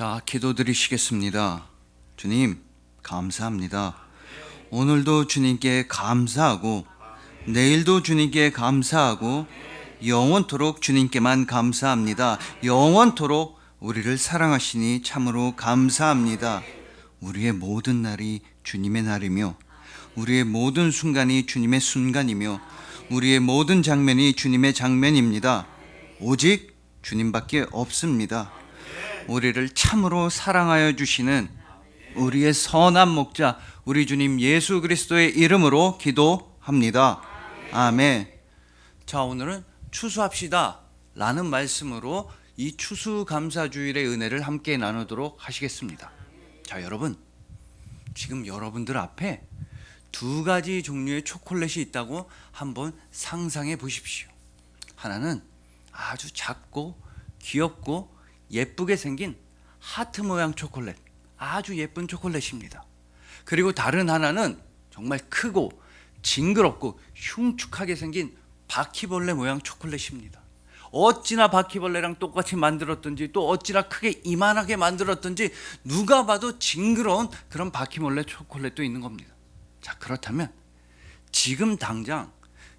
자, 기도드리시겠습니다. 주님, 감사합니다. 오늘도 주님께 감사하고 내일도 주님께 감사하고 영원토록 주님께만 감사합니다. 영원토록 우리를 사랑하시니 참으로 감사합니다. 우리의 모든 날이 주님의 날이며 우리의 모든 순간이 주님의 순간이며 우리의 모든 장면이 주님의 장면입니다. 오직 주님밖에 없습니다. 우리를 참으로 사랑하여 주시는 우리의 선한 목자 우리 주님 예수 그리스도의 이름으로 기도합니다. 아멘. 자, 오늘은 추수합시다 라는 말씀으로 이 추수감사주일의 은혜를 함께 나누도록 하시겠습니다. 자, 여러분, 지금 여러분들 앞에 두 가지 종류의 초콜릿이 있다고 한번 상상해 보십시오. 하나는 아주 작고 귀엽고 예쁘게 생긴 하트 모양 초콜릿, 아주 예쁜 초콜릿입니다. 그리고 다른 하나는 정말 크고 징그럽고 흉측하게 생긴 바퀴벌레 모양 초콜릿입니다. 어찌나 바퀴벌레랑 똑같이 만들었든지 또 어찌나 크게 이만하게 만들었든지 누가 봐도 징그러운 그런 바퀴벌레 초콜릿도 있는 겁니다. 자, 그렇다면 지금 당장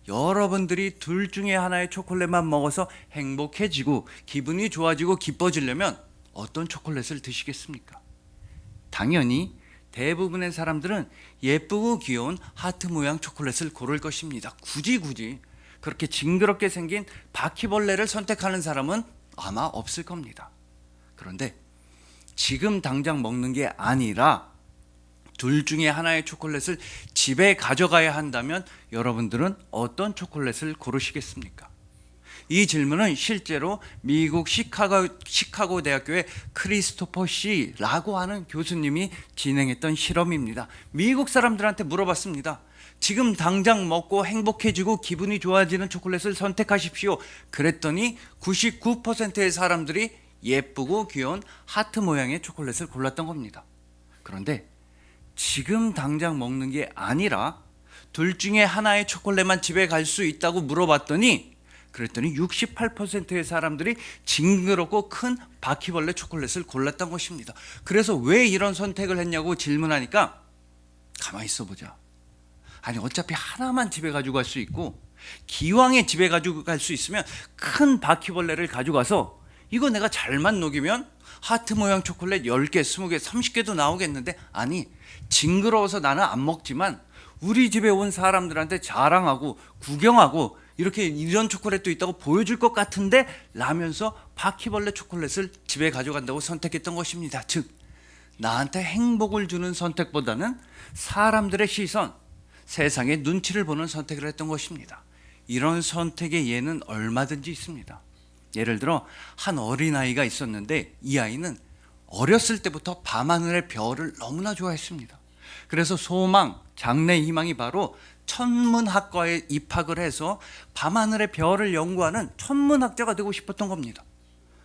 여러분들이 둘 중에 하나의 초콜릿만 먹어서 행복해지고 기분이 좋아지고 기뻐지려면 어떤 초콜릿을 드시겠습니까? 당연히 대부분의 사람들은 예쁘고 귀여운 하트 모양 초콜릿을 고를 것입니다. 굳이 그렇게 징그럽게 생긴 바퀴벌레를 선택하는 사람은 아마 없을 겁니다. 그런데 지금 당장 먹는 게 아니라 둘 중에 하나의 초콜릿을 집에 가져가야 한다면 여러분들은 어떤 초콜릿을 고르시겠습니까? 이 질문은 실제로 미국 시카고 대학교의 크리스토퍼 씨라고 하는 교수님이 진행했던 실험입니다. 미국 사람들한테 물어봤습니다. 지금 당장 먹고 행복해지고 기분이 좋아지는 초콜릿을 선택하십시오. 그랬더니 99%의 사람들이 예쁘고 귀여운 하트 모양의 초콜릿을 골랐던 겁니다. 그런데 지금 당장 먹는 게 아니라 둘 중에 하나의 초콜릿만 집에 갈 수 있다고 물어봤더니 그랬더니 68%의 사람들이 징그럽고 큰 바퀴벌레 초콜릿을 골랐던 것입니다. 그래서 왜 이런 선택을 했냐고 질문하니까 가만히 있어보자. 아니, 어차피 하나만 집에 가지고 갈 수 있고 기왕에 집에 가지고 갈 수 있으면 큰 바퀴벌레를 가져가서 이거 내가 잘만 녹이면 하트 모양 초콜릿 10개, 20개, 30개도 나오겠는데, 아니, 징그러워서 나는 안 먹지만 우리 집에 온 사람들한테 자랑하고 구경하고 이렇게 이런 초콜릿도 있다고 보여줄 것 같은데 라면서 바퀴벌레 초콜릿을 집에 가져간다고 선택했던 것입니다. 즉, 나한테 행복을 주는 선택보다는 사람들의 시선, 세상의 눈치를 보는 선택을 했던 것입니다. 이런 선택의 예는 얼마든지 있습니다. 예를 들어 한 어린아이가 있었는데 이 아이는 어렸을 때부터 밤하늘의 별을 너무나 좋아했습니다. 그래서 소망, 장래 희망이 바로 천문학과에 입학을 해서 밤하늘의 별을 연구하는 천문학자가 되고 싶었던 겁니다.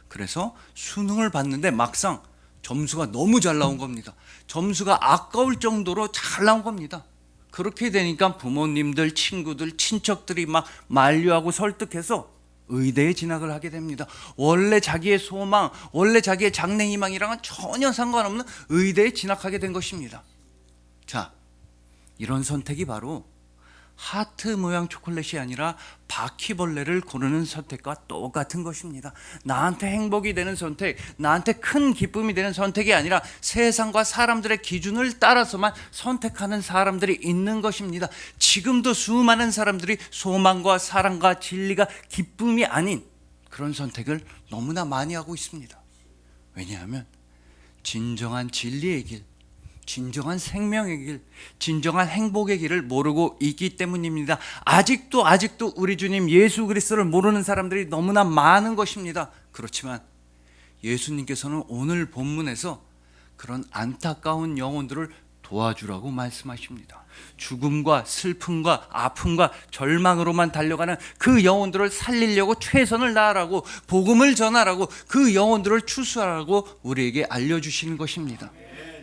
그래서 수능을 봤는데 막상 점수가 너무 잘 나온 겁니다. 점수가 아까울 정도로 잘 나온 겁니다. 그렇게 되니까 부모님들, 친구들, 친척들이 막 만류하고 설득해서 의대에 진학을 하게 됩니다. 원래 자기의 소망, 원래 자기의 장래 희망이랑은 전혀 상관없는 의대에 진학하게 된 것입니다. 자, 이런 선택이 바로 하트 모양 초콜릿이 아니라 바퀴벌레를 고르는 선택과 똑같은 것입니다. 나한테 행복이 되는 선택, 나한테 큰 기쁨이 되는 선택이 아니라 세상과 사람들의 기준을 따라서만 선택하는 사람들이 있는 것입니다. 지금도 수많은 사람들이 소망과 사랑과 진리가 기쁨이 아닌 그런 선택을 너무나 많이 하고 있습니다. 왜냐하면 진정한 진리의 길, 진정한 생명의 길, 진정한 행복의 길을 모르고 있기 때문입니다. 아직도 우리 주님 예수 그리스도를 모르는 사람들이 너무나 많은 것입니다. 그렇지만 예수님께서는 오늘 본문에서 그런 안타까운 영혼들을 도와주라고 말씀하십니다. 죽음과 슬픔과 아픔과 절망으로만 달려가는 그 영혼들을 살리려고 최선을 다하라고, 복음을 전하라고, 그 영혼들을 추수하라고 우리에게 알려주시는 것입니다.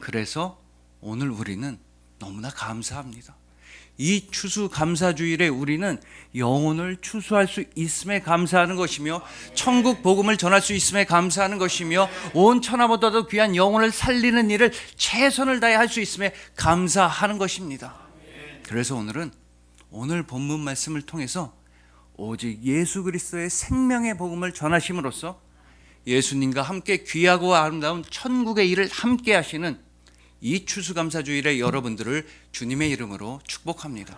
그래서 오늘 우리는 너무나 감사합니다. 이 추수감사주일에 우리는 영혼을 추수할 수 있음에 감사하는 것이며 천국 복음을 전할 수 있음에 감사하는 것이며 온 천하보다도 귀한 영혼을 살리는 일을 최선을 다해 할 수 있음에 감사하는 것입니다. 그래서 오늘은 오늘 본문 말씀을 통해서 오직 예수 그리스도의 생명의 복음을 전하심으로써 예수님과 함께 귀하고 아름다운 천국의 일을 함께 하시는 이 추수감사주일에 여러분들을 주님의 이름으로 축복합니다.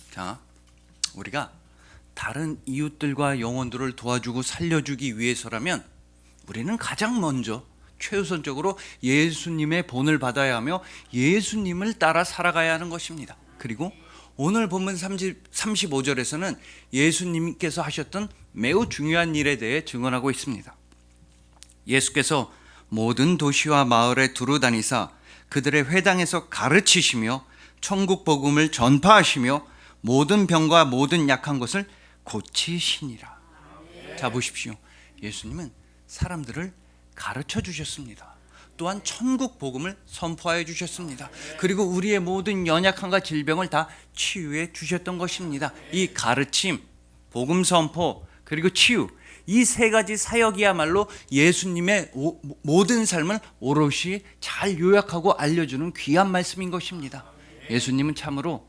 자, 우리가 다른 이웃들과 영혼들을 도와주고 살려주기 위해서라면 우리는 가장 먼저 최우선적으로 예수님의 본을 받아야 하며 예수님을 따라 살아가야 하는 것입니다. 그리고 오늘 본문 35절에서는 예수님께서 하셨던 매우 중요한 일에 대해 증언하고 있습니다. 예수께서 모든 도시와 마을에 두루 다니사 그들의 회당에서 가르치시며 천국 복음을 전파하시며 모든 병과 모든 약한 것을 고치시니라. 자, 보십시오. 예수님은 사람들을 가르쳐 주셨습니다. 또한 천국 복음을 선포하여 주셨습니다. 그리고 우리의 모든 연약함과 질병을 다 치유해 주셨던 것입니다. 이 가르침, 복음 선포, 그리고 치유, 이 세 가지 사역이야말로 예수님의 모든 삶을 오롯이 잘 요약하고 알려주는 귀한 말씀인 것입니다. 예수님은 참으로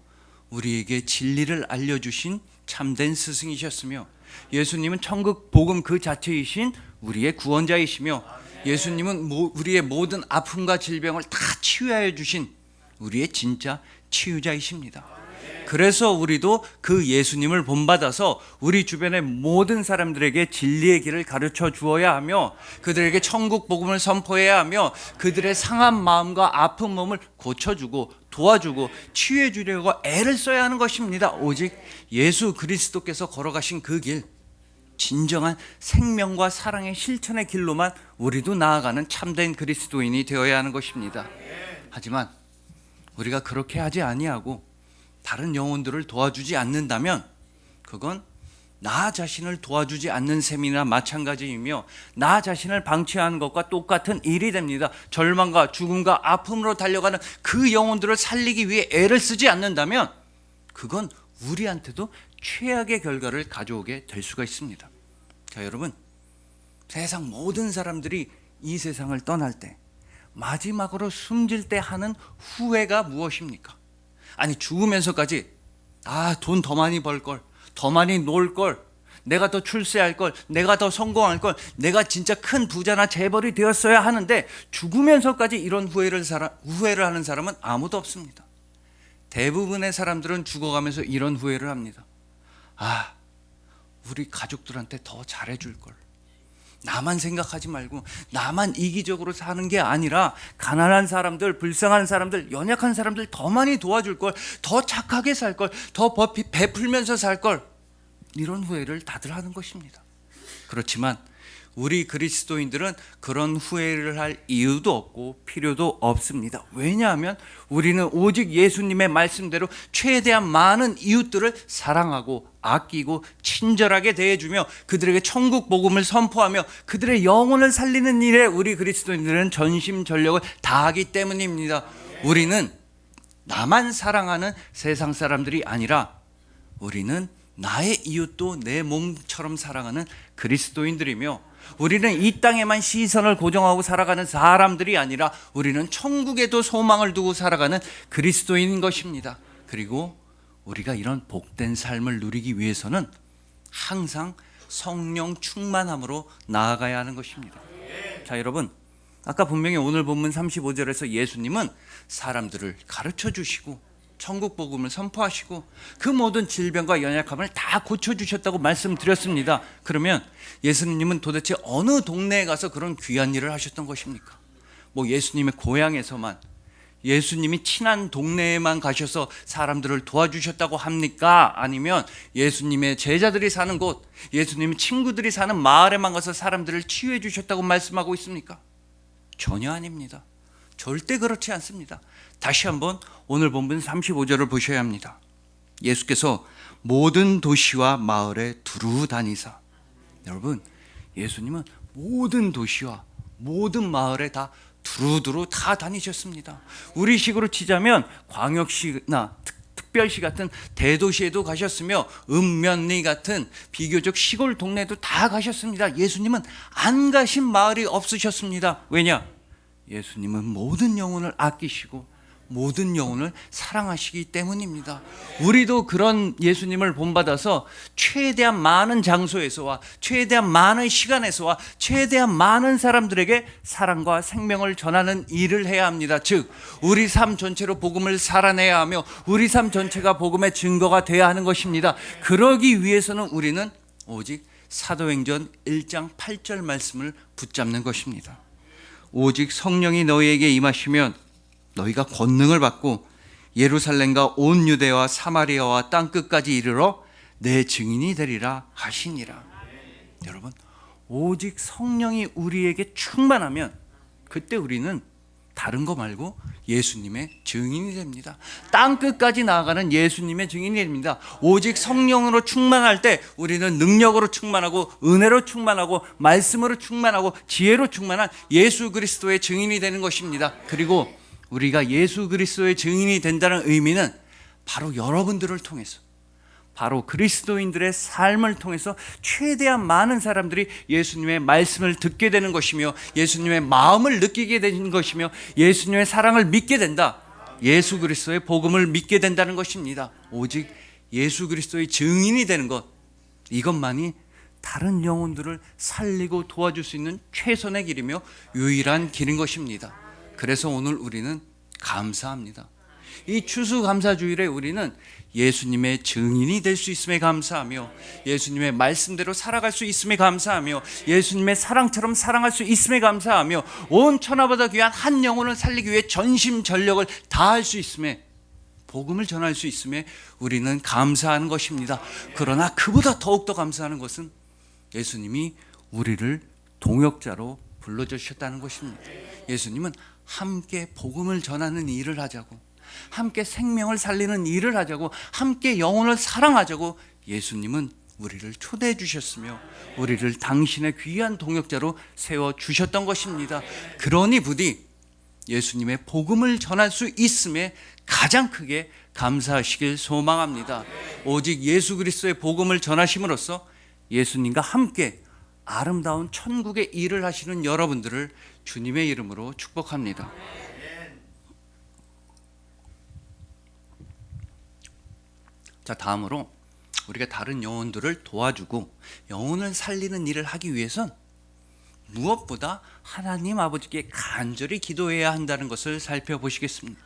우리에게 진리를 알려주신 참된 스승이셨으며 예수님은 천국 복음 그 자체이신 우리의 구원자이시며 예수님은 우리의 모든 아픔과 질병을 다 치유하여 주신 우리의 진짜 치유자이십니다. 그래서 우리도 그 예수님을 본받아서 우리 주변의 모든 사람들에게 진리의 길을 가르쳐 주어야 하며 그들에게 천국 복음을 선포해야 하며 그들의 상한 마음과 아픈 몸을 고쳐주고 도와주고 치유해 주려고 애를 써야 하는 것입니다. 오직 예수 그리스도께서 걸어가신 그 길, 진정한 생명과 사랑의 실천의 길로만 우리도 나아가는 참된 그리스도인이 되어야 하는 것입니다. 하지만 우리가 그렇게 하지 아니하고 다른 영혼들을 도와주지 않는다면 그건 나 자신을 도와주지 않는 셈이나 마찬가지이며 나 자신을 방치하는 것과 똑같은 일이 됩니다. 절망과 죽음과 아픔으로 달려가는 그 영혼들을 살리기 위해 애를 쓰지 않는다면 그건 우리한테도 최악의 결과를 가져오게 될 수가 있습니다. 자, 여러분, 세상 모든 사람들이 이 세상을 떠날 때 마지막으로 숨질 때 하는 후회가 무엇입니까? 아니, 죽으면서까지 돈 더 많이 벌걸, 더 많이 놀걸, 내가 더 출세할걸, 내가 더 성공할걸, 내가 진짜 큰 부자나 재벌이 되었어야 하는데 죽으면서까지 이런 후회를 하는 사람은 아무도 없습니다. 대부분의 사람들은 죽어가면서 이런 후회를 합니다. 우리 가족들한테 더 잘해줄걸, 나만 생각하지 말고 나만 이기적으로 사는 게 아니라 가난한 사람들, 불쌍한 사람들, 연약한 사람들 더 많이 도와줄걸, 더 착하게 살걸, 더 베풀면서 살걸, 이런 후회를 다들 하는 것입니다. 그렇지만 우리 그리스도인들은 그런 후회를 할 이유도 없고 필요도 없습니다. 왜냐하면 우리는 오직 예수님의 말씀대로 최대한 많은 이웃들을 사랑하고 아끼고 친절하게 대해주며 그들에게 천국 복음을 선포하며 그들의 영혼을 살리는 일에 우리 그리스도인들은 전심전력을 다하기 때문입니다. 우리는 나만 사랑하는 세상 사람들이 아니라 우리는 나의 이웃도 내 몸처럼 사랑하는 그리스도인들이며 우리는 이 땅에만 시선을 고정하고 살아가는 사람들이 아니라 우리는 천국에도 소망을 두고 살아가는 그리스도인인 것입니다. 그리고 우리가 이런 복된 삶을 누리기 위해서는 항상 성령 충만함으로 나아가야 하는 것입니다. 자, 여러분, 아까 분명히 오늘 본문 35절에서 예수님은 사람들을 가르쳐 주시고 천국 복음을 선포하시고 그 모든 질병과 연약함을 다 고쳐주셨다고 말씀드렸습니다. 그러면 예수님은 도대체 어느 동네에 가서 그런 귀한 일을 하셨던 것입니까? 예수님의 고향에서만, 예수님이 친한 동네에만 가셔서 사람들을 도와주셨다고 합니까? 아니면 예수님의 제자들이 사는 곳, 예수님의 친구들이 사는 마을에만 가서 사람들을 치유해 주셨다고 말씀하고 있습니까? 전혀 아닙니다. 절대 그렇지 않습니다. 다시 한번 오늘 본문 35절을 보셔야 합니다. 예수께서 모든 도시와 마을에 두루 다니사. 여러분, 예수님은 모든 도시와 모든 마을에 다 두루두루 다 다니셨습니다. 우리식으로 치자면 광역시나 특별시 같은 대도시에도 가셨으며 읍면리 같은 비교적 시골 동네도 다 가셨습니다. 예수님은 안 가신 마을이 없으셨습니다. 왜냐? 예수님은 모든 영혼을 아끼시고 모든 영혼을 사랑하시기 때문입니다. 우리도 그런 예수님을 본받아서 최대한 많은 장소에서와 최대한 많은 시간에서와 최대한 많은 사람들에게 사랑과 생명을 전하는 일을 해야 합니다. 즉 우리 삶 전체로 복음을 살아내야 하며 우리 삶 전체가 복음의 증거가 되어야 하는 것입니다. 그러기 위해서는 우리는 오직 사도행전 1장 8절 말씀을 붙잡는 것입니다. 오직 성령이 너희에게 임하시면 너희가 권능을 받고 예루살렘과 온 유대와 사마리아와 땅끝까지 이르러 내 증인이 되리라 하시니라. 여러분, 오직 성령이 우리에게 충만하면 그때 우리는 다른 거 말고 예수님의 증인이 됩니다. 땅끝까지 나아가는 예수님의 증인이 됩니다. 오직 성령으로 충만할 때 우리는 능력으로 충만하고 은혜로 충만하고 말씀으로 충만하고 지혜로 충만한 예수 그리스도의 증인이 되는 것입니다. 그리고 우리가 예수 그리스도의 증인이 된다는 의미는 바로 여러분들을 통해서, 바로 그리스도인들의 삶을 통해서 최대한 많은 사람들이 예수님의 말씀을 듣게 되는 것이며 예수님의 마음을 느끼게 되는 것이며 예수님의 사랑을 믿게 된다. 예수 그리스도의 복음을 믿게 된다는 것입니다. 오직 예수 그리스도의 증인이 되는 것, 이것만이 다른 영혼들을 살리고 도와줄 수 있는 최선의 길이며 유일한 길인 것입니다. 그래서 오늘 우리는 감사합니다. 이 추수감사주일에 우리는 예수님의 증인이 될 수 있음에 감사하며 예수님의 말씀대로 살아갈 수 있음에 감사하며 예수님의 사랑처럼 사랑할 수 있음에 감사하며 온 천하보다 귀한 한 영혼을 살리기 위해 전심전력을 다할 수 있음에, 복음을 전할 수 있음에 우리는 감사하는 것입니다. 그러나 그보다 더욱더 감사하는 것은 예수님이 우리를 동역자로 불러주셨다는 것입니다. 예수님은 함께 복음을 전하는 일을 하자고, 함께 생명을 살리는 일을 하자고, 함께 영혼을 사랑하자고 예수님은 우리를 초대해 주셨으며 우리를 당신의 귀한 동역자로 세워주셨던 것입니다. 그러니 부디 예수님의 복음을 전할 수 있음에 가장 크게 감사하시길 소망합니다. 오직 예수 그리스도의 복음을 전하심으로써 예수님과 함께 아름다운 천국의 일을 하시는 여러분들을 주님의 이름으로 축복합니다. 자, 다음으로 우리가 다른 영혼들을 도와주고 영혼을 살리는 일을 하기 위해선 무엇보다 하나님 아버지께 간절히 기도해야 한다는 것을 살펴보시겠습니다.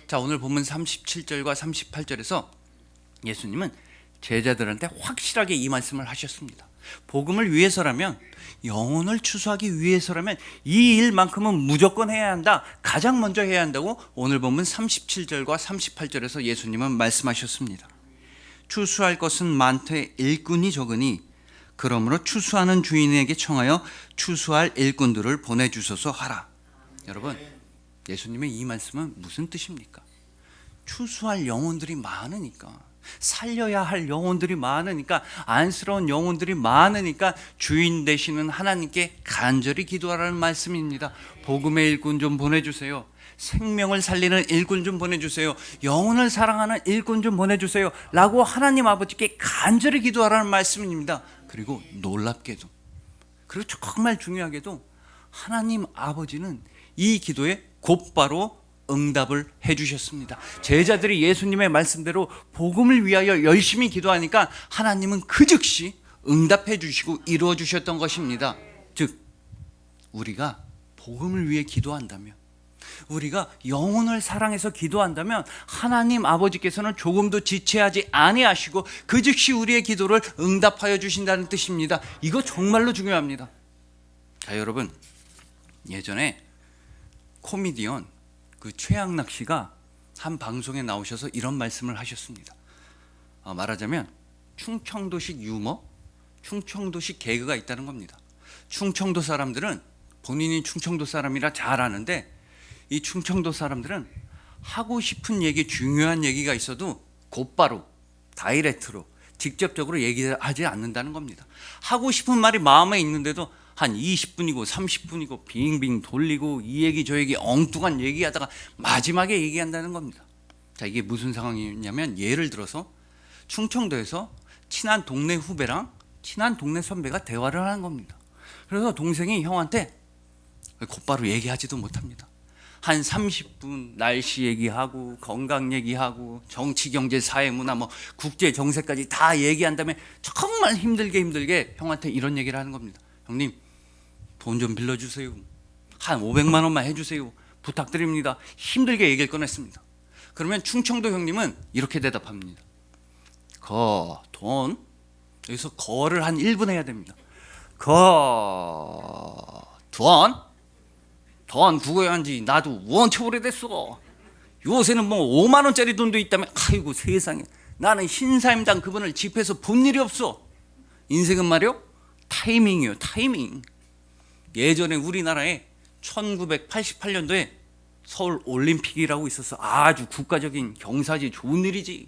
자, 오늘 본문 37절과 38절에서 예수님은 제자들한테 확실하게 이 말씀을 하셨습니다. 복음을 위해서라면, 영혼을 추수하기 위해서라면 이 일만큼은 무조건 해야 한다, 가장 먼저 해야 한다고 오늘 본문 37절과 38절에서 예수님은 말씀하셨습니다. 추수할 것은 많되 일꾼이 적으니 그러므로 추수하는 주인에게 청하여 추수할 일꾼들을 보내주소서 하라. 여러분, 예수님의 이 말씀은 무슨 뜻입니까? 추수할 영혼들이 많으니까, 살려야 할 영혼들이 많으니까, 안쓰러운 영혼들이 많으니까 주인 되시는 하나님께 간절히 기도하라는 말씀입니다. 복음의 일꾼 좀 보내주세요. 생명을 살리는 일꾼 좀 보내주세요. 영혼을 사랑하는 일꾼 좀 보내주세요 라고 하나님 아버지께 간절히 기도하라는 말씀입니다. 그리고 놀랍게도, 그리고 정말 중요하게도 하나님 아버지는 이 기도에 곧바로 응답을 해주셨습니다. 제자들이 예수님의 말씀대로 복음을 위하여 열심히 기도하니까 하나님은 그 즉시 응답해 주시고 이루어 주셨던 것입니다. 즉, 우리가 복음을 위해 기도한다면, 우리가 영혼을 사랑해서 기도한다면 하나님 아버지께서는 조금도 지체하지 아니하시고 그 즉시 우리의 기도를 응답하여 주신다는 뜻입니다. 이거 정말로 중요합니다. 자, 여러분, 예전에 코미디언 최양락 씨가 한 방송에 나오셔서 이런 말씀을 하셨습니다. 말하자면 충청도식 유머, 충청도식 개그가 있다는 겁니다. 충청도 사람들은 본인이 충청도 사람이라 잘 아는데, 이 충청도 사람들은 하고 싶은 얘기, 중요한 얘기가 있어도 곧바로 다이렉트로 직접적으로 얘기하지 않는다는 겁니다. 하고 싶은 말이 마음에 있는데도 한 20분이고 30분이고 빙빙 돌리고 이 얘기 저 얘기 엉뚱한 얘기하다가 마지막에 얘기한다는 겁니다. 자, 이게 무슨 상황이냐면 예를 들어서 충청도에서 친한 동네 후배랑 친한 동네 선배가 대화를 하는 겁니다. 그래서 동생이 형한테 곧바로 얘기하지도 못합니다. 한 30분 날씨 얘기하고 건강 얘기하고 정치 경제 사회 문화 뭐 국제 정세까지 다 얘기한 다음에 정말 힘들게 형한테 이런 얘기를 하는 겁니다. 형님, 돈 좀 빌려주세요. 한 500만 원만 해주세요. 부탁드립니다. 힘들게 얘기를 꺼냈습니다. 그러면 충청도 형님은 이렇게 대답합니다. 돈, 여기서 거를 한 1분 해야 됩니다. 돈 구해야지. 나도 원체 오래됐어. 요새는 뭐 5만 원짜리 돈도 있다며. 아이고 세상에, 나는 신사임당 그분을 집회에서 본 일이 없어. 인생은 말이요, 타이밍이요, 타이밍. 예전에 우리나라에 1988년도에 서울 올림픽이라고 있어서 아주 국가적인 경사지, 좋은 일이지.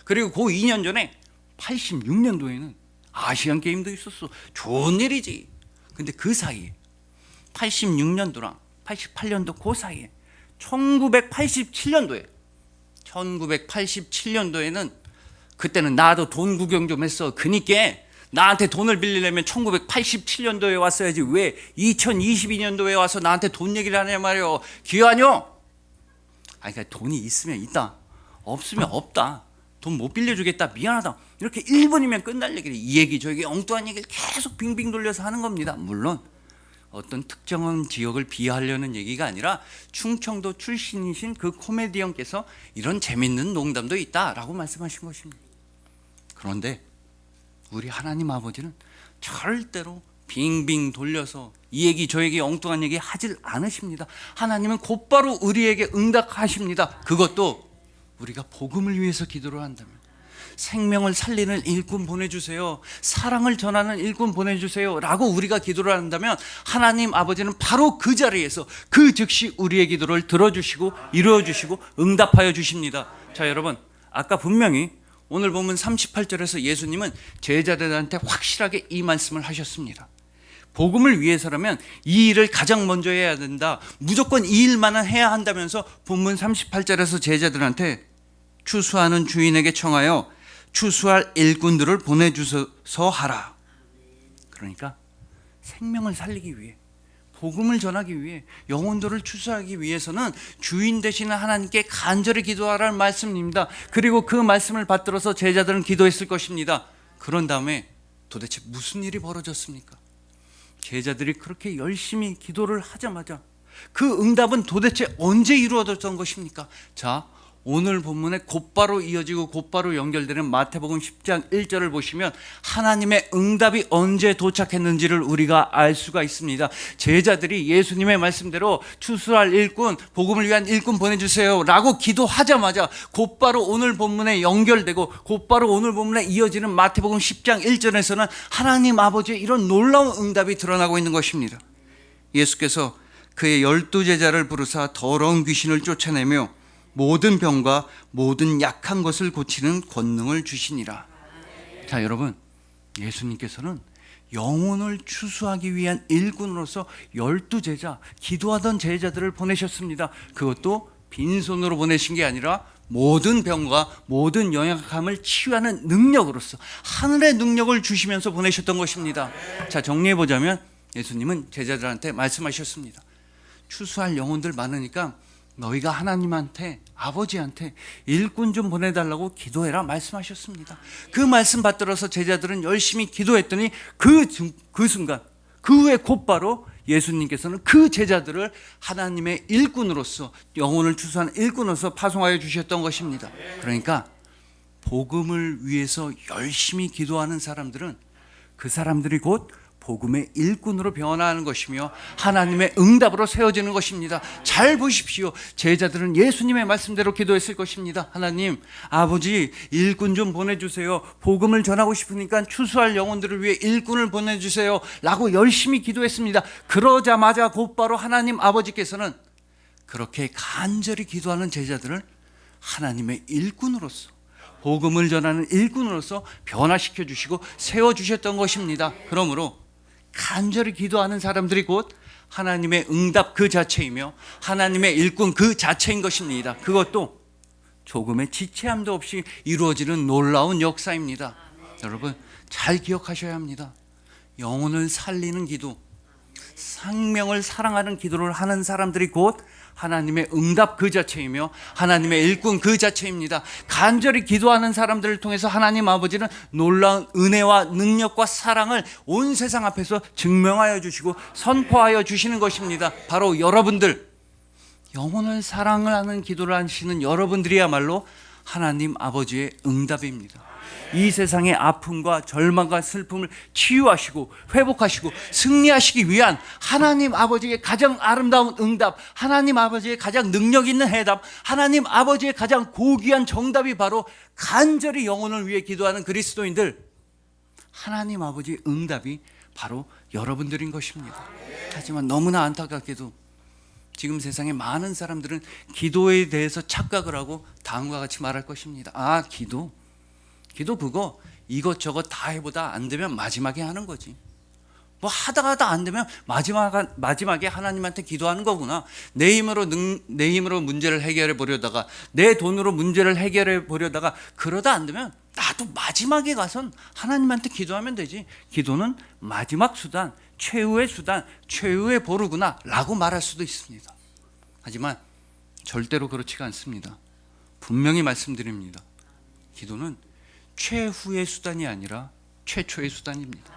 그리고 그 2년 전에 86년도에는 아시안 게임도 있었어. 좋은 일이지. 근데 그 사이에 86년도랑 88년도 그 사이에 1987년도에는 그때는 나도 돈 구경 좀 했어. 그니까 나한테 돈을 빌리려면 1987년도에 왔어야지 왜 2022년도에 와서 나한테 돈 얘기를 하냐 말이요. 기여하뇨? 아니, 그러니까 돈이 있으면 있다, 없으면 없다. 돈 못 빌려주겠다, 미안하다, 이렇게 1분이면 끝날 얘기를 이 얘기 저 얘기 엉뚱한 얘기를 계속 빙빙 돌려서 하는 겁니다. 물론 어떤 특정한 지역을 비하하려는 얘기가 아니라 충청도 출신이신 그 코미디언께서 이런 재밌는 농담도 있다라고 말씀하신 것입니다. 그런데 우리 하나님 아버지는 절대로 빙빙 돌려서 이 얘기 저 얘기 엉뚱한 얘기 하질 않으십니다. 하나님은 곧바로 우리에게 응답하십니다. 그것도 우리가 복음을 위해서 기도를 한다면, 생명을 살리는 일꾼 보내주세요, 사랑을 전하는 일꾼 보내주세요 라고 우리가 기도를 한다면 하나님 아버지는 바로 그 자리에서 그 즉시 우리의 기도를 들어주시고 이루어주시고 응답하여 주십니다. 자, 여러분, 아까 분명히 오늘 보면 38절에서 예수님은 제자들한테 확실하게 이 말씀을 하셨습니다. 복음을 위해서라면 이 일을 가장 먼저 해야 된다, 무조건 이 일만은 해야 한다면서 본문 38절에서 제자들한테 추수하는 주인에게 청하여 추수할 일꾼들을 보내주셔서 하라. 그러니까 생명을 살리기 위해, 복음을 전하기 위해, 영혼들을 추수하기 위해서는 주인 되시는 하나님께 간절히 기도하라는 말씀입니다. 그리고 그 말씀을 받들어서 제자들은 기도했을 것입니다. 그런 다음에 도대체 무슨 일이 벌어졌습니까? 제자들이 그렇게 열심히 기도를 하자마자 그 응답은 도대체 언제 이루어졌던 것입니까? 자, 오늘 본문에 곧바로 이어지고 곧바로 연결되는 마태복음 10장 1절을 보시면 하나님의 응답이 언제 도착했는지를 우리가 알 수가 있습니다. 제자들이 예수님의 말씀대로 추수할 일꾼, 복음을 위한 일꾼 보내주세요 라고 기도하자마자 곧바로 오늘 본문에 연결되고 곧바로 오늘 본문에 이어지는 마태복음 10장 1절에서는 하나님 아버지의 이런 놀라운 응답이 드러나고 있는 것입니다. 예수께서 그의 12제자를 부르사 더러운 귀신을 쫓아내며 모든 병과 모든 약한 것을 고치는 권능을 주시니라. 자, 여러분, 예수님께서는 영혼을 추수하기 위한 일꾼으로서 12제자, 기도하던 제자들을 보내셨습니다. 그것도 빈손으로 보내신 게 아니라 모든 병과 모든 연약함을 치유하는 능력으로서 하늘의 능력을 주시면서 보내셨던 것입니다. 자, 정리해보자면 예수님은 제자들한테 말씀하셨습니다. 추수할 영혼들 많으니까 너희가 하나님한테, 아버지한테 일꾼 좀 보내달라고 기도해라 말씀하셨습니다. 그 말씀 받들어서 제자들은 열심히 기도했더니 그 순간, 그 후에 곧바로 예수님께서는 그 제자들을 하나님의 일꾼으로서, 영혼을 추수하는 일꾼으로서 파송하여 주셨던 것입니다. 그러니까 복음을 위해서 열심히 기도하는 사람들은 그 사람들이 곧 복음의 일꾼으로 변화하는 것이며 하나님의 응답으로 세워지는 것입니다. 잘 보십시오. 제자들은 예수님의 말씀대로 기도했을 것입니다. 하나님, 아버지, 일꾼 좀 보내주세요. 복음을 전하고 싶으니까 추수할 영혼들을 위해 일꾼을 보내주세요 라고 열심히 기도했습니다. 그러자마자 곧바로 하나님 아버지께서는 그렇게 간절히 기도하는 제자들을 하나님의 일꾼으로서, 복음을 전하는 일꾼으로서 변화시켜 주시고 세워주셨던 것입니다. 그러므로 간절히 기도하는 사람들이 곧 하나님의 응답 그 자체이며 하나님의 일꾼 그 자체인 것입니다. 그것도 조금의 지체함도 없이 이루어지는 놀라운 역사입니다. 여러분 잘 기억하셔야 합니다. 영혼을 살리는 기도, 생명을 사랑하는 기도를 하는 사람들이 곧 하나님의 응답 그 자체이며 하나님의 일꾼 그 자체입니다. 간절히 기도하는 사람들을 통해서 하나님 아버지는 놀라운 은혜와 능력과 사랑을 온 세상 앞에서 증명하여 주시고 선포하여 주시는 것입니다. 바로 여러분들, 영혼을 사랑하는 기도를 하시는 여러분들이야말로 하나님 아버지의 응답입니다. 이 세상의 아픔과 절망과 슬픔을 치유하시고 회복하시고 승리하시기 위한 하나님 아버지의 가장 아름다운 응답, 하나님 아버지의 가장 능력 있는 해답, 하나님 아버지의 가장 고귀한 정답이 바로 간절히 영혼을 위해 기도하는 그리스도인들, 하나님 아버지의 응답이 바로 여러분들인 것입니다. 하지만 너무나 안타깝게도 지금 세상에 많은 사람들은 기도에 대해서 착각을 하고 다음과 같이 말할 것입니다. 아, 기도 그거 이것저것 다 해보다 안 되면 마지막에 하는 거지. 뭐 하다가 안 되면 마지막에 하나님한테 기도하는 거구나. 내 힘으로 문제를 해결해 보려다가, 내 돈으로 문제를 해결해 보려다가 그러다 안 되면 나도 마지막에 가선 하나님한테 기도하면 되지. 기도는 마지막 수단, 최후의 보루구나 라고 말할 수도 있습니다. 하지만 절대로 그렇지가 않습니다. 분명히 말씀드립니다. 기도는 최후의 수단이 아니라 최초의 수단입니다.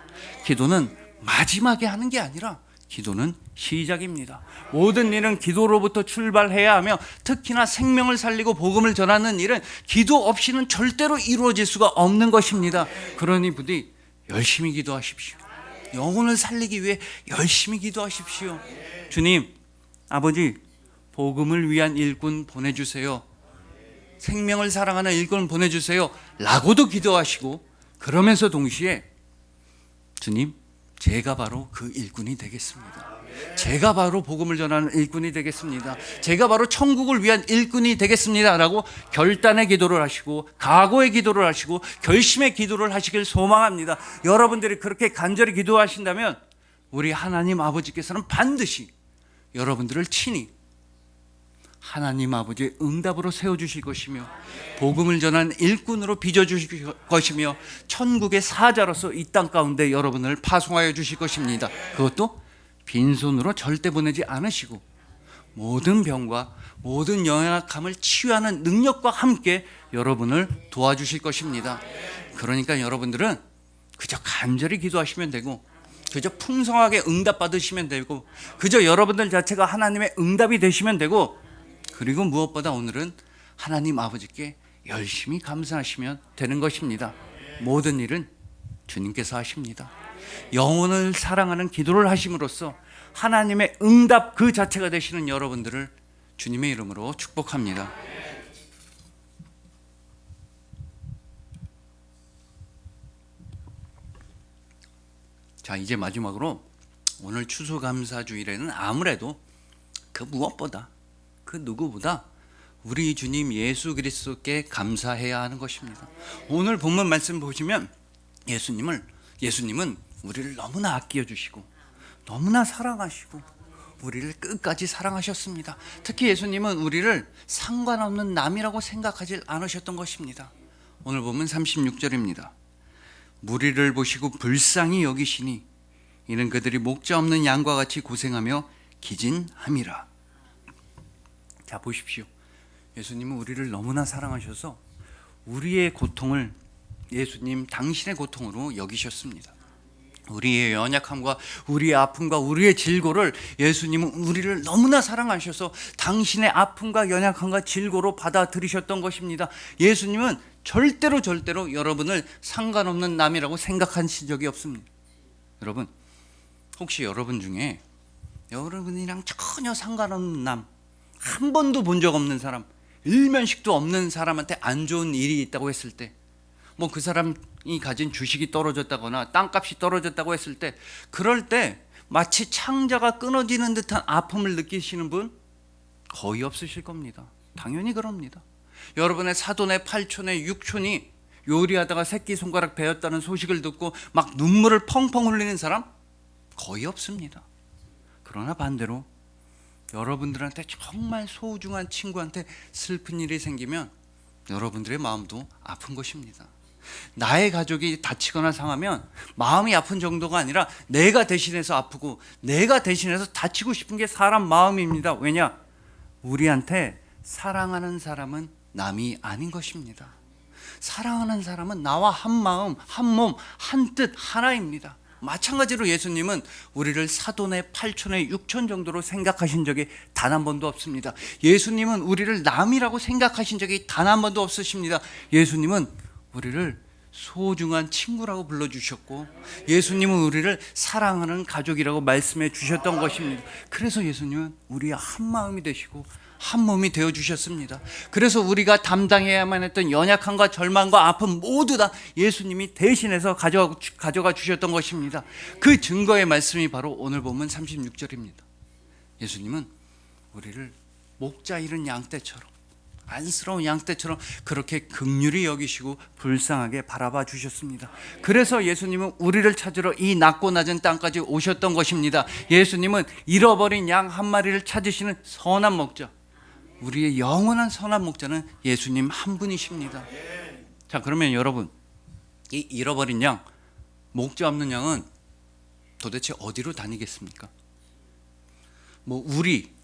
기도는 마지막에 하는 게 아니라 기도는 시작입니다. 모든 일은 기도로부터 출발해야 하며 특히나 생명을 살리고 복음을 전하는 일은 기도 없이는 절대로 이루어질 수가 없는 것입니다. 그러니 부디 열심히 기도하십시오. 영혼을 살리기 위해 열심히 기도하십시오. 주님, 아버지, 복음을 위한 일꾼 보내주세요. 생명을 사랑하는 일꾼 보내주세요 라고도 기도하시고, 그러면서 동시에 주님, 제가 바로 그 일꾼이 되겠습니다. 제가 바로 복음을 전하는 일꾼이 되겠습니다. 제가 바로 천국을 위한 일꾼이 되겠습니다 라고 결단의 기도를 하시고 각오의 기도를 하시고 결심의 기도를 하시길 소망합니다. 여러분들이 그렇게 간절히 기도하신다면 우리 하나님 아버지께서는 반드시 여러분들을 친히 하나님 아버지의 응답으로 세워주실 것이며 복음을 전하는 일꾼으로 빚어주실 것이며 천국의 사자로서 이 땅 가운데 여러분을 파송하여 주실 것입니다. 그것도 빈손으로 절대 보내지 않으시고 모든 병과 모든 연약함을 치유하는 능력과 함께 여러분을 도와주실 것입니다. 그러니까 여러분들은 그저 간절히 기도하시면 되고, 그저 풍성하게 응답받으시면 되고, 그저 여러분들 자체가 하나님의 응답이 되시면 되고, 그리고 무엇보다 오늘은 하나님 아버지께 열심히 감사하시면 되는 것입니다. 모든 일은 주님께서 하십니다. 영혼을 사랑하는 기도를 하심으로써 하나님의 응답 그 자체가 되시는 여러분들을 주님의 이름으로 축복합니다. 자, 이제 마지막으로 오늘 추수감사주일에는 아무래도 그 무엇보다, 그 누구보다 우리 주님 예수 그리스도께 감사해야 하는 것입니다. 오늘 본문 말씀 보시면 예수님은 우리를 너무나 아껴주시고 너무나 사랑하시고 우리를 끝까지 사랑하셨습니다. 특히 예수님은 우리를 상관없는 남이라고 생각하지 않으셨던 것입니다. 오늘 보면 36절입니다. 무리를 보시고 불쌍히 여기시니 이는 그들이 목자 없는 양과 같이 고생하며 기진함이라. 자, 보십시오. 예수님은 우리를 너무나 사랑하셔서 우리의 고통을 예수님 당신의 고통으로 여기셨습니다. 우리의 연약함과 우리의 아픔과 우리의 질고를 예수님은 우리를 너무나 사랑하셔서 당신의 아픔과 연약함과 질고로 받아들이셨던 것입니다. 예수님은 절대로 여러분을 상관없는 남이라고 생각하신 적이 없습니다. 여러분, 혹시 여러분 중에 여러분이랑 전혀 상관없는 남, 한 번도 본 적 없는 사람, 일면식도 없는 사람한테 안 좋은 일이 있다고 했을 때, 뭐 그 사람이 가진 주식이 떨어졌다거나 땅값이 떨어졌다고 했을 때, 그럴 때 마치 창자가 끊어지는 듯한 아픔을 느끼시는 분 거의 없으실 겁니다. 당연히 그럽니다. 여러분의 사돈의 팔촌의 육촌이 요리하다가 새끼손가락 베었다는 소식을 듣고 막 눈물을 펑펑 흘리는 사람 거의 없습니다. 그러나 반대로 여러분들한테 정말 소중한 친구한테 슬픈 일이 생기면 여러분들의 마음도 아픈 것입니다. 나의 가족이 다치거나 상하면 마음이 아픈 정도가 아니라 내가 대신해서 아프고 내가 대신해서 다치고 싶은 게 사람 마음입니다. 왜냐? 우리한테 사랑하는 사람은 남이 아닌 것입니다. 사랑하는 사람은 나와 한 마음, 한 몸, 한 뜻 하나입니다. 마찬가지로 예수님은 우리를 사돈의 8천의 6천 정도로 생각하신 적이 단 한 번도 없습니다. 예수님은 우리를 남이라고 생각하신 적이 단 한 번도 없으십니다. 예수님은 우리를 소중한 친구라고 불러주셨고 예수님은 우리를 사랑하는 가족이라고 말씀해 주셨던 것입니다. 그래서 예수님은 우리의 한 마음이 되시고 한 몸이 되어주셨습니다. 그래서 우리가 담당해야만 했던 연약함과 절망과 아픔 모두 다 예수님이 대신해서 가져가 주셨던 것입니다. 그 증거의 말씀이 바로 오늘 본문 36절입니다. 예수님은 우리를 목자 잃은 양떼처럼 안쓰러운 양떼처럼 그렇게 긍휼히 여기시고 불쌍하게 바라봐 주셨습니다. 그래서 예수님은 우리를 찾으러 이 낮고 낮은 땅까지 오셨던 것입니다. 예수님은 잃어버린 양 한 마리를 찾으시는 선한 목자, 우리의 영원한 선한 목자는 예수님 한 분이십니다. 자, 그러면 여러분, 이 잃어버린 양, 목자 없는 양은 도대체 어디로 다니겠습니까?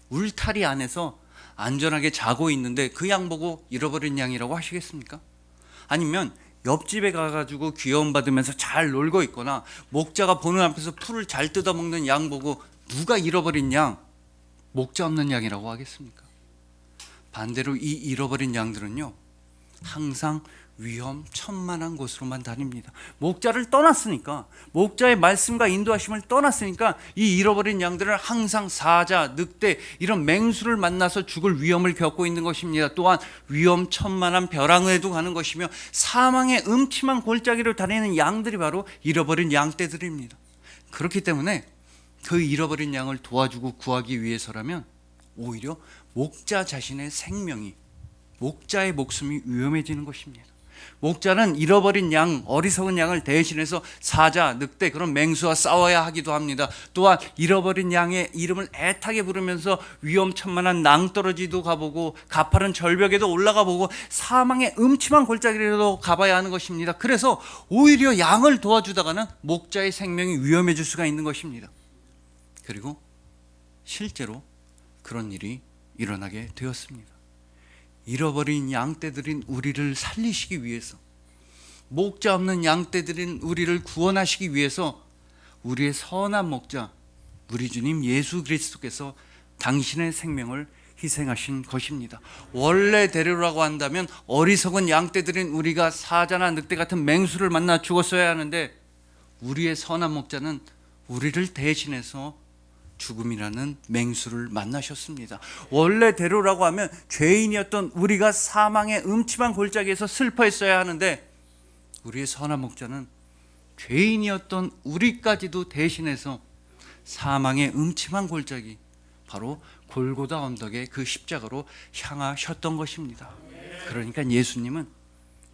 울타리 안에서 안전하게 자고 있는데 그 양 보고 잃어버린 양이라고 하시겠습니까? 아니면 옆집에 가가지고 귀여움 받으면서 잘 놀고 있거나 목자가 보는 앞에서 풀을 잘 뜯어먹는 양 보고 누가 잃어버린 양, 목자 없는 양이라고 하겠습니까? 반대로 이 잃어버린 양들은요, 항상 위험천만한 곳으로만 다닙니다. 목자를 떠났으니까, 목자의 말씀과 인도하심을 떠났으니까 이 잃어버린 양들은 항상 사자, 늑대 이런 맹수를 만나서 죽을 위험을 겪고 있는 것입니다. 또한 위험천만한 벼랑에도 가는 것이며 사망의 음침한 골짜기로 다니는 양들이 바로 잃어버린 양떼들입니다. 그렇기 때문에 그 잃어버린 양을 도와주고 구하기 위해서라면 오히려 목자 자신의 생명이, 목자의 목숨이 위험해지는 것입니다. 목자는 잃어버린 양, 어리석은 양을 대신해서 사자, 늑대 그런 맹수와 싸워야 하기도 합니다. 또한 잃어버린 양의 이름을 애타게 부르면서 위험천만한 낭떠러지도 가보고 가파른 절벽에도 올라가 보고 사망의 음침한 골짜기로도 가봐야 하는 것입니다. 그래서 오히려 양을 도와주다가는 목자의 생명이 위험해질 수가 있는 것입니다. 그리고 실제로 그런 일이 일어나게 되었습니다. 잃어버린 양떼들인 우리를 살리시기 위해서, 목자 없는 양떼들인 우리를 구원하시기 위해서 우리의 선한 목자, 우리 주님 예수 그리스도께서 당신의 생명을 희생하신 것입니다. 원래대로라고 한다면 어리석은 양떼들인 우리가 사자나 늑대 같은 맹수를 만나 죽었어야 하는데 우리의 선한 목자는 우리를 대신해서 죽음이라는 맹수를 만나셨습니다. 원래대로라고 하면 죄인이었던 우리가 사망의 음침한 골짜기에서 슬퍼했어야 하는데 우리의 선한 목자는 죄인이었던 우리까지도 대신해서 사망의 음침한 골짜기, 바로 골고다 언덕의 그 십자가로 향하셨던 것입니다. 그러니까 예수님은,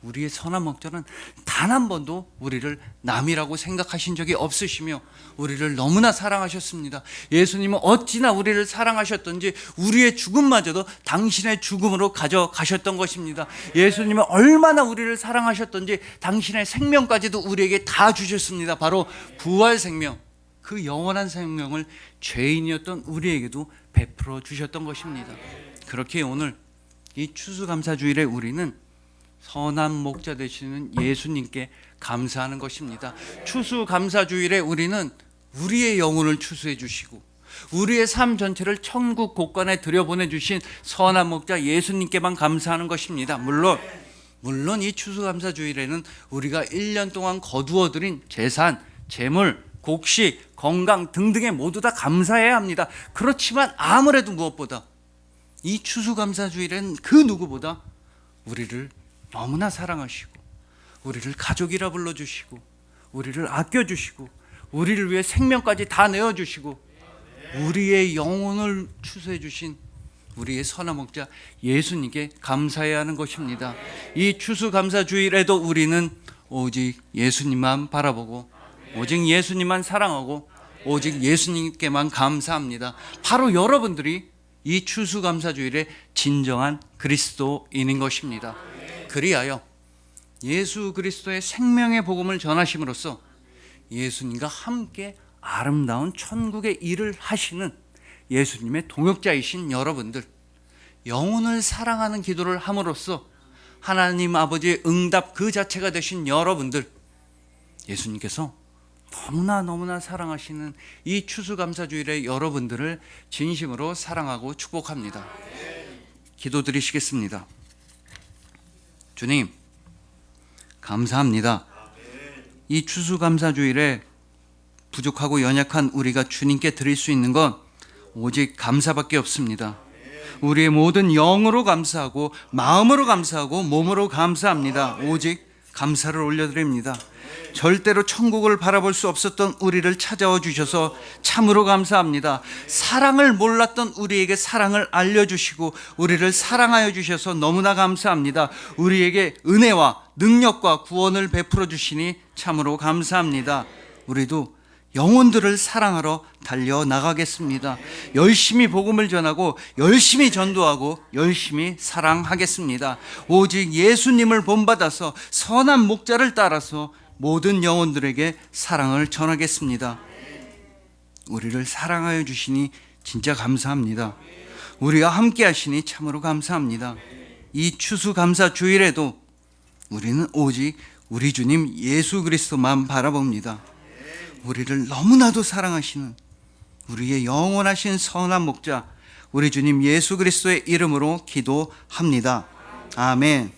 우리의 선한 목자는 단 한 번도 우리를 남이라고 생각하신 적이 없으시며 우리를 너무나 사랑하셨습니다. 예수님은 어찌나 우리를 사랑하셨던지 우리의 죽음마저도 당신의 죽음으로 가져가셨던 것입니다. 예수님은 얼마나 우리를 사랑하셨던지 당신의 생명까지도 우리에게 다 주셨습니다. 바로 부활 생명, 그 영원한 생명을 죄인이었던 우리에게도 베풀어 주셨던 것입니다. 그렇게 오늘 이 추수감사주일에 우리는 선한 목자 되시는 예수님께 감사하는 것입니다. 추수감사주일에 우리는 우리의 영혼을 추수해 주시고 우리의 삶 전체를 천국 곳간에 들여보내 주신 선한 목자 예수님께만 감사하는 것입니다. 물론 이 추수감사주일에는 우리가 1년 동안 거두어들인 재산, 재물, 곡식, 건강 등등에 모두 다 감사해야 합니다. 그렇지만 아무래도 무엇보다 이 추수감사주일에는 그 누구보다 우리를 너무나 사랑하시고 우리를 가족이라 불러주시고 우리를 아껴주시고 우리를 위해 생명까지 다 내어주시고 우리의 영혼을 추수해 주신 우리의 선한 목자 예수님께 감사해야 하는 것입니다. 이 추수감사주일에도 우리는 오직 예수님만 바라보고 오직 예수님만 사랑하고 오직 예수님께만 감사합니다. 바로 여러분들이 이 추수감사주일의 진정한 그리스도인인 것입니다. 그리하여 예수 그리스도의 생명의 복음을 전하심으로써 예수님과 함께 아름다운 천국의 일을 하시는 예수님의 동역자이신 여러분들, 영혼을 사랑하는 기도를 함으로써 하나님 아버지의 응답 그 자체가 되신 여러분들, 예수님께서 너무나 사랑하시는 이 추수감사주일의 여러분들을 진심으로 사랑하고 축복합니다. 기도드리시겠습니다. 주님, 감사합니다. 이 추수감사주일에 부족하고 연약한 우리가 주님께 드릴 수 있는 건 오직 감사밖에 없습니다. 우리의 모든 영으로 감사하고 마음으로 감사하고 몸으로 감사합니다. 오직 감사를 올려드립니다. 절대로 천국을 바라볼 수 없었던 우리를 찾아와 주셔서 참으로 감사합니다. 사랑을 몰랐던 우리에게 사랑을 알려주시고 우리를 사랑하여 주셔서 너무나 감사합니다. 우리에게 은혜와 능력과 구원을 베풀어 주시니 참으로 감사합니다. 우리도 영혼들을 사랑하러 달려나가겠습니다. 열심히 복음을 전하고 열심히 전도하고 열심히 사랑하겠습니다. 오직 예수님을 본받아서 선한 목자를 따라서 모든 영혼들에게 사랑을 전하겠습니다. 우리를 사랑하여 주시니 진짜 감사합니다. 우리와 함께 하시니 참으로 감사합니다. 이 추수감사 주일에도 우리는 오직 우리 주님 예수 그리스도만 바라봅니다. 우리를 너무나도 사랑하시는 우리의 영원하신 선한 목자 우리 주님 예수 그리스도의 이름으로 기도합니다. 아멘.